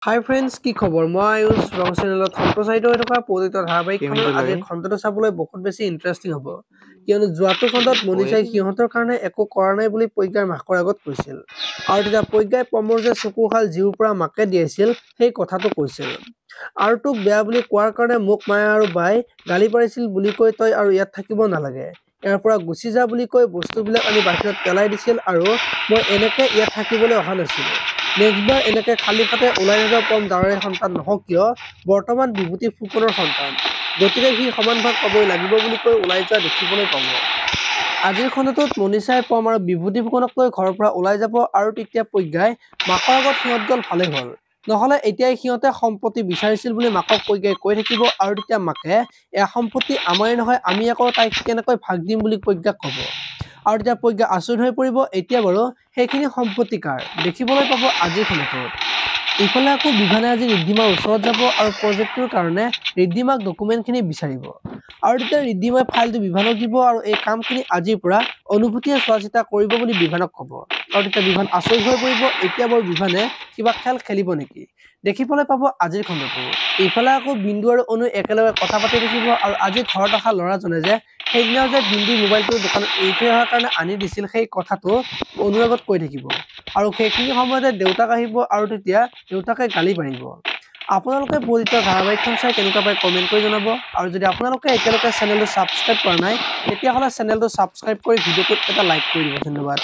হাই friends, কি খবৰ? মই আয়ুষ ৰং চেনেলত সম্প্ৰচাৰিত হৈ থকা পৰিত ধাৰাবাহিকখনৰ আজিৰ খণ্ডটো চাবলৈ বহুত বেছি ইণ্টাৰেষ্টিং হ'ব। কিয়নো যোৱাটো খণ্ডত মনীষাই সিহঁতৰ কাৰণে একো কৰা নাই বুলি প্ৰজ্ঞাৰ মাকৰ আগত কৈছিল। আৰু তেতিয়া প্ৰজ্ঞাই প্ৰমৰ যে চকুশাল জীউৰ পৰা মাকে দিয়াইছিল সেই কথাটো কৈছিল। আৰু তোক বেয়া বুলি কোৱাৰ কাৰণে মোক মায়া আৰু বাই গালি পাৰিছিল বুলি কৈ তই আৰু ইয়াত থাকিব নালাগে। ইয়াৰ পৰা গুচি যা বুলি কৈ বস্তুবিলাক আনি বাহিৰত পেলাই দিছিল আৰু মই এনেকে ইয়াত থাকিবলৈ অহা নাছিলোঁ। নেক্সটবাৰ এনেকে খালী হাতে ওলাই নাযাওঁ পম যাৰে সন্তান নহওক কিয়, বৰ্তমান বিভূতি ফুকনৰ সন্তান। গতিকে সি সমান ভাগ পাবই লাগিব বুলি কৈ ওলাই যোৱা দেখিবলৈ পাব। আজিৰ খণ্ডটোত মনীষাই পম আৰু বিভূতি ফুকনক লৈ ঘৰৰ পৰা ওলাই যাব আৰু তেতিয়া প্ৰজ্ঞাই মাকৰ আগত সিহঁত গ'ল ভালেই হ'ল। নহ'লে এতিয়াই সিহঁতে সম্পত্তি বিচাৰিছিল বুলি মাকক প্ৰজ্ঞাই কৈ থাকিব আৰু তেতিয়া মাকে এয়া সম্পত্তি আমাৰেই নহয়, আমি আকৌ তাইক কেনেকৈ ভাগ দিম বুলি প্ৰজ্ঞাক ক'ব। আৰু তেতিয়া প্ৰজ্ঞা আচৰিত হৈ পৰিব, এতিয়া বাৰু সেইখিনি সম্পত্তি কাৰ দেখিবলৈ পাব আজিৰ খণ্ডটোত। ইফালে আকৌ বিভানে আজি ৰিদ্ধিমাৰ ওচৰত যাব আৰু প্ৰজেক্টটোৰ কাৰণে ৰিদ্ধিমাক ডকুমেণ্টখিনি বিচাৰিব। আৰু তেতিয়া ৰিদ্ধিমাই ফাইলটো বিভানক দিব আৰু এই কামখিনি আজিৰ পৰা অনুভূতিয়ে চোৱা চিতা কৰিব বুলি বিভানক ক'ব। আৰু তেতিয়া বিভান আচৰিত হৈ পৰিব, এতিয়া বাৰু বিভানে কিবা খেল খেলিব নেকি দেখিবলৈ পাব আজিৰ খণ্ডটো। ইফালে আকৌ বিন্দু আৰু অনু একেলগে কথা পাতি থাকিব আৰু আজি ঘৰত অহা ল'ৰাজনে যে সেইদিনাও যে বিন্দুৰ মোবাইলটো দোকানত এৰি থৈ অহাৰ কাৰণে আনি দিছিল সেই কথাটো অনুৰ আগত কৈ থাকিব। আৰু সেইখিনি সময়তে দেউতাক আহিব আৰু তেতিয়া দেউতাকে গালি পাৰিব। আপোনালোকে পৰিত ধাৰাবাহিকখন চাই কেনেকুৱা পায় কমেণ্ট কৰি জনাব। আৰু যদি আপোনালোকে এতিয়ালৈকে চেনেলটো ছাবস্ক্ৰাইব কৰা নাই তেতিয়াহ'লে চেনেলটো ছাবস্ক্ৰাইব কৰি ভিডিঅ'টোত এটা লাইক কৰি দিব। ধন্যবাদ।